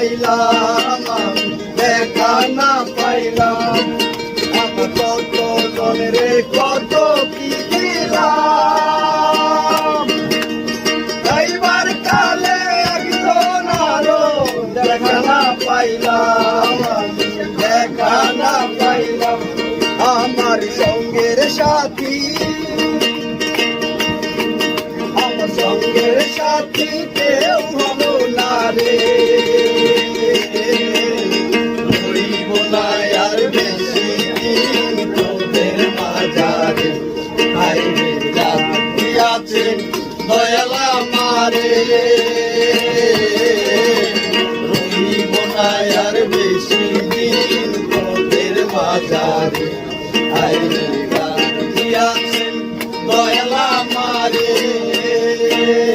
পাইলাম, দেখা না পাইলাম। আমার কত জনের কত কি দিলাম, এইবার কালে একজন আরো দেখা না পাইলাম, দেখা না পাইলাম। আমার সঙ্গের সাথী, আমার সঙ্গের সাথী কেউ হলো না রে, হইব না আর বেশি দিন তোদের মাঝারে। হাইরে রাখিয়াছে দয়াল আমারে, রইব না আর বেশি দিন তোদের মাঝারে। হাইরে রাখিয়াছে দয়াল